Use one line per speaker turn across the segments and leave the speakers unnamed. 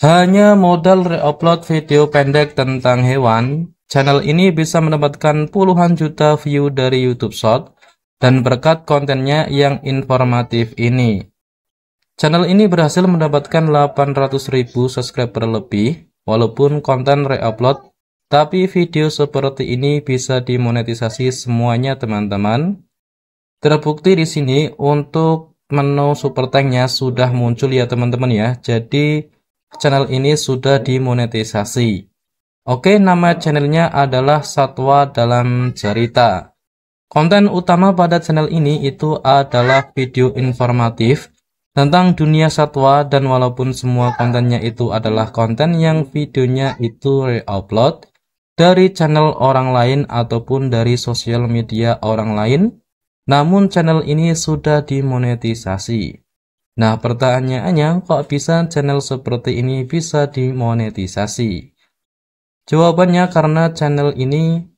Hanya modal reupload video pendek tentang hewan, channel ini bisa mendapatkan puluhan juta view dari YouTube Short dan berkat kontennya yang informatif ini. Channel ini berhasil mendapatkan 800.000 subscriber lebih, walaupun konten reupload, tapi video seperti ini bisa dimonetisasi semuanya teman-teman. Terbukti di sini untuk menu super thanknya sudah muncul ya teman-teman ya. Jadi channel ini sudah dimonetisasi. Oke, nama channelnya adalah Satwa Dalam Cerita. Konten utama pada channel ini itu adalah video informatif tentang dunia satwa, dan walaupun semua kontennya itu adalah konten yang videonya itu reupload dari channel orang lain ataupun dari sosial media orang lain, namun channel ini sudah dimonetisasi. Nah, pertanyaannya, kok bisa channel seperti ini bisa dimonetisasi? Jawabannya karena channel ini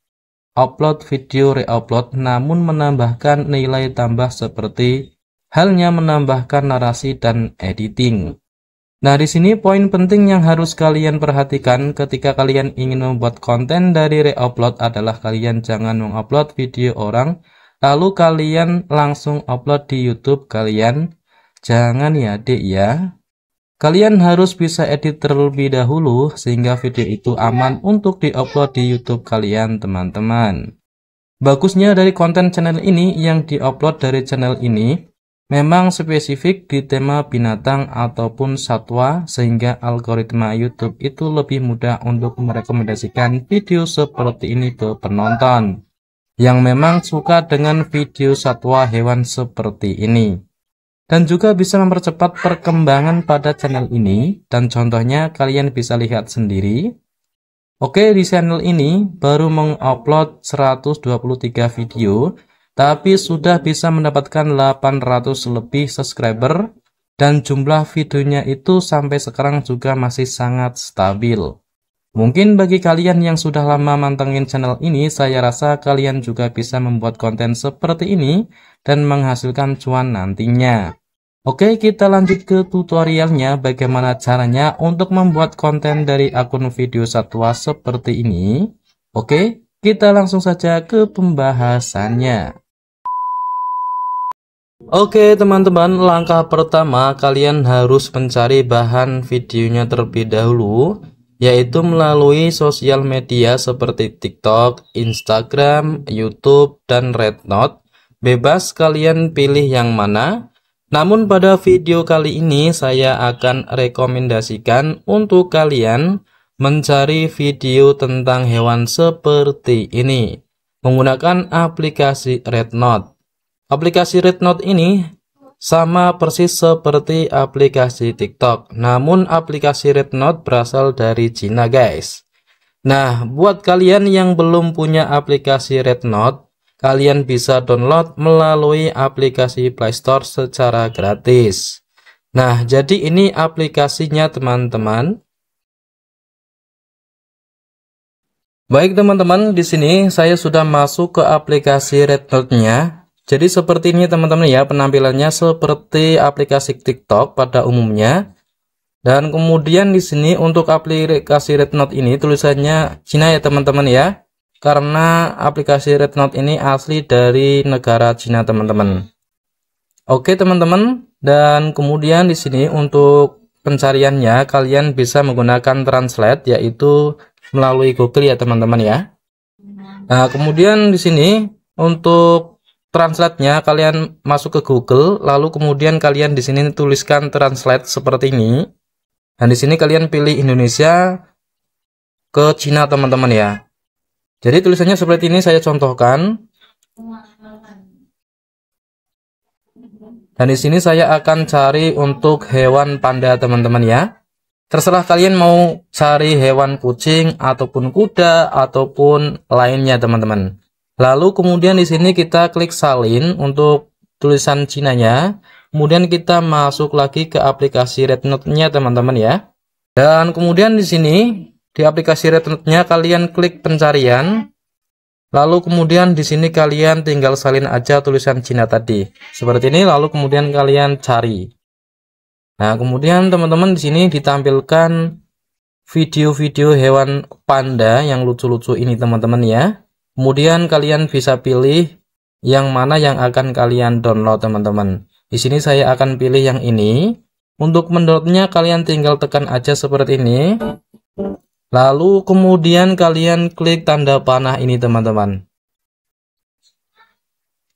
upload video reupload namun menambahkan nilai tambah seperti halnya menambahkan narasi dan editing. Nah, di sini poin penting yang harus kalian perhatikan ketika kalian ingin membuat konten dari reupload adalah kalian jangan mengupload video orang lalu kalian langsung upload di YouTube kalian. Jangan ya dek ya. Kalian harus bisa edit terlebih dahulu sehingga video itu aman untuk diupload di YouTube kalian teman-teman. Bagusnya dari konten channel ini yang diupload dari channel ini memang spesifik di tema binatang ataupun satwa, sehingga algoritma YouTube itu lebih mudah untuk merekomendasikan video seperti ini ke penonton yang memang suka dengan video satwa hewan seperti ini. Dan juga bisa mempercepat perkembangan pada channel ini, dan contohnya kalian bisa lihat sendiri. Oke, di channel ini baru mengupload 123 video, tapi sudah bisa mendapatkan 800 lebih subscriber, dan jumlah videonya itu sampai sekarang juga masih sangat stabil. Mungkin bagi kalian yang sudah lama mantengin channel ini, saya rasa kalian juga bisa membuat konten seperti ini dan menghasilkan cuan nantinya. Oke, kita lanjut ke tutorialnya bagaimana caranya untuk membuat konten dari akun video satwa seperti ini. Oke, kita langsung saja ke pembahasannya. Oke teman-teman, langkah pertama kalian harus mencari bahan videonya terlebih dahulu, yaitu melalui sosial media seperti TikTok, Instagram, YouTube, dan Rednote. Bebas kalian pilih yang mana. Namun pada video kali ini saya akan rekomendasikan untuk kalian mencari video tentang hewan seperti ini menggunakan aplikasi Rednote. Aplikasi Rednote ini sama persis seperti aplikasi TikTok, namun aplikasi Rednote berasal dari Cina guys. Nah, buat kalian yang belum punya aplikasi Rednote, kalian bisa download melalui aplikasi Play Store secara gratis. Nah, jadi ini aplikasinya teman-teman. Baik teman-teman, di sini saya sudah masuk ke aplikasi Rednote-nya. Jadi seperti ini teman-teman ya, penampilannya seperti aplikasi TikTok pada umumnya. Dan kemudian di sini untuk aplikasi Rednote ini tulisannya Cina ya teman-teman ya. Karena aplikasi Rednote ini asli dari negara Cina teman-teman. Oke teman-teman, dan kemudian di sini untuk pencariannya kalian bisa menggunakan translate, yaitu melalui Google ya teman-teman ya. Nah, kemudian di sini untuk translate-nya kalian masuk ke Google, lalu kemudian kalian di sini tuliskan translate seperti ini. Dan di sini kalian pilih Indonesia ke Cina teman-teman ya. Jadi tulisannya seperti ini, saya contohkan. Dan di sini saya akan cari untuk hewan panda teman-teman ya. Terserah kalian mau cari hewan kucing ataupun kuda ataupun lainnya teman-teman. Lalu kemudian di sini kita klik salin untuk tulisan Cinanya. Kemudian kita masuk lagi ke aplikasi Rednote-nya teman-teman ya. Dan kemudian di sini di aplikasi Rednote-nya kalian klik pencarian. Lalu kemudian di sini kalian tinggal salin aja tulisan Cina tadi. Seperti ini, lalu kemudian kalian cari. Nah, kemudian teman-teman di sini ditampilkan video-video hewan panda yang lucu-lucu ini teman-teman ya. Kemudian kalian bisa pilih yang mana yang akan kalian download teman-teman. Di sini saya akan pilih yang ini. Untuk mendownloadnya kalian tinggal tekan aja seperti ini. Lalu kemudian kalian klik tanda panah ini teman-teman.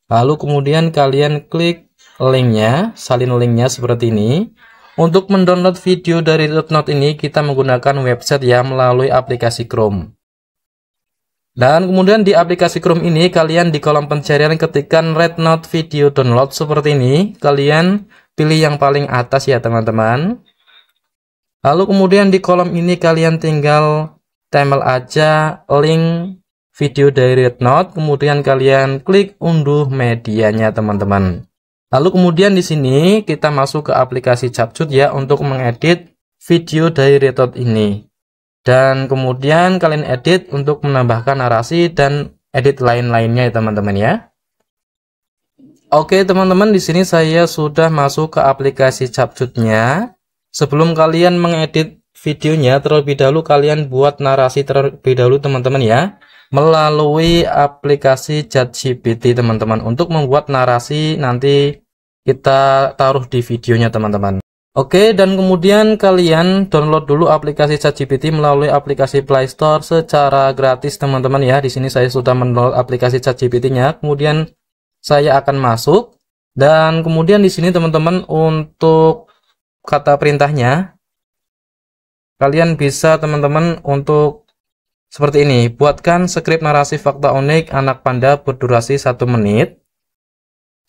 Lalu kemudian kalian klik linknya, salin linknya seperti ini. Untuk mendownload video dari Rednote ini kita menggunakan website ya melalui aplikasi Chrome. Dan kemudian di aplikasi Chrome ini kalian di kolom pencarian ketikkan Rednote video download seperti ini. Kalian pilih yang paling atas ya teman-teman. Lalu kemudian di kolom ini kalian tinggal tempel aja link video dari Rednote. Kemudian kalian klik unduh medianya teman-teman. Lalu kemudian di sini kita masuk ke aplikasi Capcut ya untuk mengedit video dari Rednote ini. Dan kemudian kalian edit untuk menambahkan narasi dan edit lain-lainnya ya teman-teman ya. Oke teman-teman, di sini saya sudah masuk ke aplikasi Capcutnya. Sebelum kalian mengedit videonya terlebih dahulu kalian buat narasi terlebih dahulu teman-teman ya. Melalui aplikasi ChatGPT teman-teman untuk membuat narasi nanti kita taruh di videonya teman-teman. Oke, dan kemudian kalian download dulu aplikasi ChatGPT melalui aplikasi Play Store secara gratis teman-teman ya. Di sini saya sudah mendownload aplikasi ChatGPT-nya. Kemudian saya akan masuk dan kemudian di sini teman-teman untuk kata perintahnya kalian bisa teman-teman untuk seperti ini, buatkan skrip narasi fakta unik anak panda berdurasi 1 menit.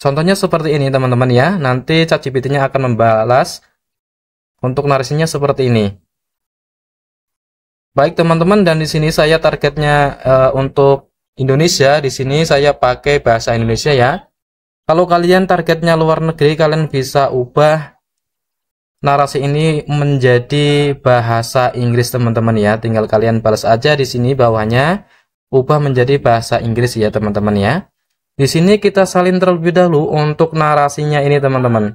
Contohnya seperti ini teman-teman ya. Nanti ChatGPT-nya akan membalas untuk narasinya seperti ini. Baik teman-teman, dan di sini saya targetnya untuk Indonesia. Di sini saya pakai bahasa Indonesia ya. Kalau kalian targetnya luar negeri, kalian bisa ubah narasi ini menjadi bahasa Inggris teman-teman ya. Tinggal kalian balas aja di sini bawahnya, ubah menjadi bahasa Inggris ya teman-teman ya. Di sini kita salin terlebih dahulu untuk narasinya ini teman-teman.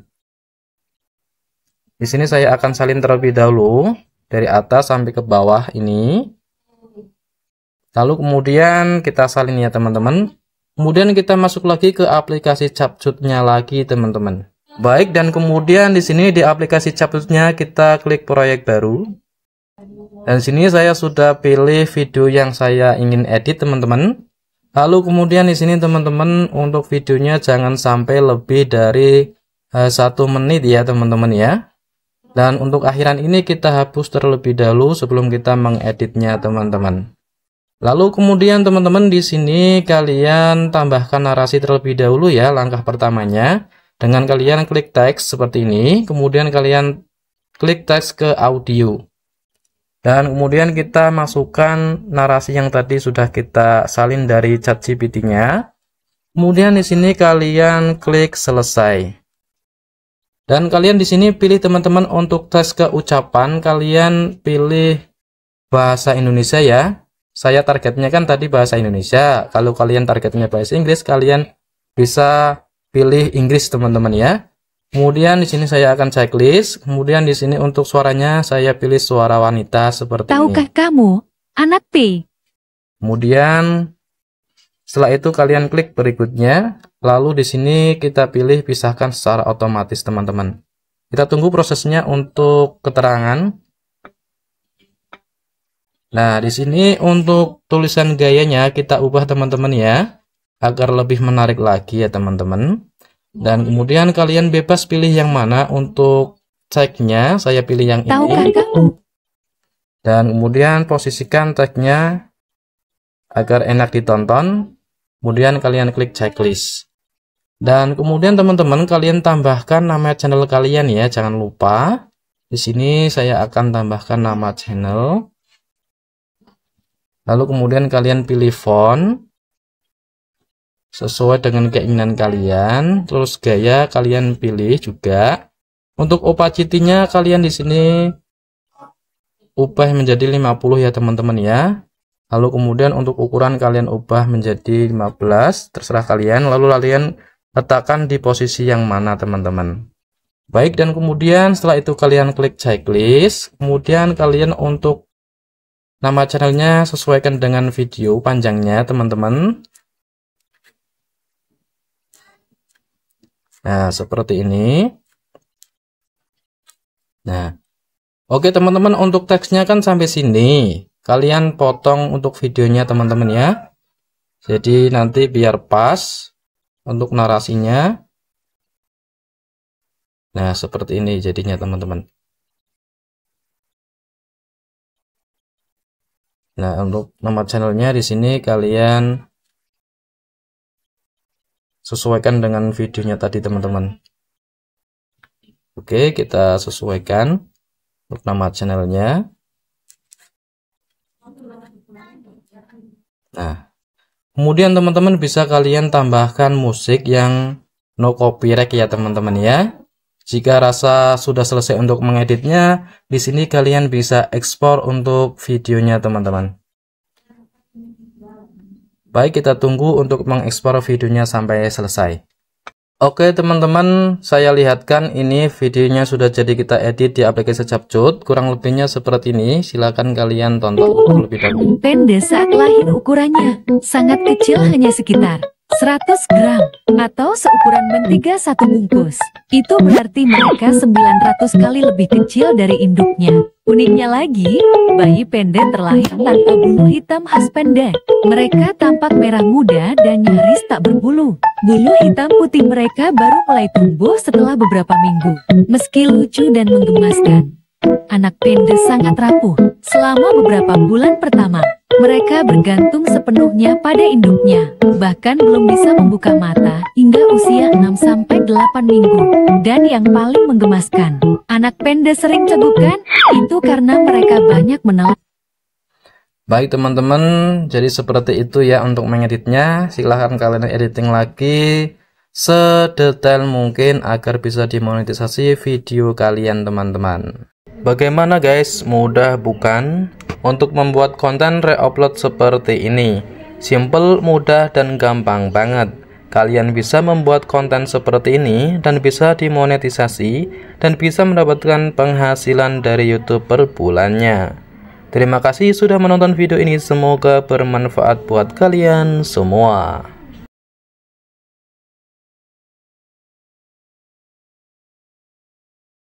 Di sini saya akan salin terlebih dahulu dari atas sampai ke bawah ini. Lalu kemudian kita salin ya teman-teman. Kemudian kita masuk lagi ke aplikasi Capcutnya lagi teman-teman. Baik, dan kemudian di sini di aplikasi Capcutnya kita klik proyek baru. Dan sini saya sudah pilih video yang saya ingin edit teman-teman. Lalu kemudian di sini teman-teman untuk videonya jangan sampai lebih dari 1 menit ya teman-teman ya. Dan untuk akhiran ini kita hapus terlebih dahulu sebelum kita mengeditnya teman-teman. Lalu kemudian teman-teman di sini kalian tambahkan narasi terlebih dahulu ya. Langkah pertamanya dengan kalian klik teks seperti ini, kemudian kalian klik teks ke audio. Dan kemudian kita masukkan narasi yang tadi sudah kita salin dari ChatGPT-nya. Kemudian di sini kalian klik selesai. Dan kalian di sini pilih teman-teman untuk tes ke ucapan, kalian pilih bahasa Indonesia ya. Saya targetnya kan tadi bahasa Indonesia. Kalau kalian targetnya bahasa Inggris, kalian bisa pilih Inggris teman-teman ya. Kemudian di sini saya akan checklist. Kemudian di sini untuk suaranya saya pilih suara wanita seperti ini.
Tahukah kamu, anak P?
Kemudian setelah itu kalian klik berikutnya. Lalu di sini kita pilih pisahkan secara otomatis teman-teman. Kita tunggu prosesnya untuk keterangan. Nah, di sini untuk tulisan gayanya kita ubah teman-teman ya, agar lebih menarik lagi ya teman-teman. Dan kemudian kalian bebas pilih yang mana untuk tagnya. Saya pilih yang ini. Dan kemudian posisikan tagnya agar enak ditonton. Kemudian kalian klik checklist. Dan kemudian teman-teman kalian tambahkan nama channel kalian ya, jangan lupa. Di sini saya akan tambahkan nama channel. Lalu kemudian kalian pilih font sesuai dengan keinginan kalian. Terus gaya kalian pilih juga. Untuk opacity-nya kalian di sini ubah menjadi 50 ya teman-teman ya. Lalu kemudian untuk ukuran kalian ubah menjadi 15, terserah kalian. Lalu kalian letakkan di posisi yang mana teman-teman. Baik, dan kemudian setelah itu kalian klik checklist, kemudian kalian untuk nama channelnya sesuaikan dengan video panjangnya teman-teman. Nah, seperti ini. Nah, oke teman-teman, untuk teksnya kan sampai sini. Kalian potong untuk videonya teman-teman ya. Jadi nanti biar pas untuk narasinya. Nah, seperti ini jadinya teman-teman. Nah, untuk nama channelnya di sini kalian sesuaikan dengan videonya tadi teman-teman. Oke, kita sesuaikan untuk nama channelnya. Nah, kemudian teman-teman bisa kalian tambahkan musik yang no copyright ya teman-teman ya. Jika rasa sudah selesai untuk mengeditnya, di sini kalian bisa ekspor untuk videonya teman-teman. Baik, kita tunggu untuk mengekspor videonya sampai selesai. Oke teman-teman, saya lihatkan ini videonya sudah jadi kita edit di aplikasi Capcut. Kurang lebihnya seperti ini, silakan kalian tonton lebih dahulu.
Pendek saat lahir ukurannya sangat kecil, hanya sekitar 100 gram atau seukuran mentega satu bungkus. Itu berarti mereka 900 kali lebih kecil dari induknya. Uniknya lagi, bayi pendek terlahir tanpa bulu hitam khas pendek. Mereka tampak merah muda dan nyaris tak berbulu. Bulu hitam putih mereka baru mulai tumbuh setelah beberapa minggu. Meski lucu dan menggemaskan, anak pendek sangat rapuh. Selama beberapa bulan pertama, mereka bergantung sepenuhnya pada induknya. Bahkan belum bisa membuka mata hingga usia 6-8 minggu. Dan yang paling menggemaskan, anak pendek sering cegukan. Itu karena mereka banyak menelan.
Baik teman-teman, jadi seperti itu ya untuk mengeditnya. Silahkan kalian editing lagi sedetail mungkin agar bisa dimonetisasi video kalian teman-teman. Bagaimana guys, mudah bukan untuk membuat konten reupload seperti ini? Simple, mudah, dan gampang banget. Kalian bisa membuat konten seperti ini dan bisa dimonetisasi dan bisa mendapatkan penghasilan dari YouTube per bulannya. Terima kasih sudah menonton video ini, semoga bermanfaat buat kalian semua.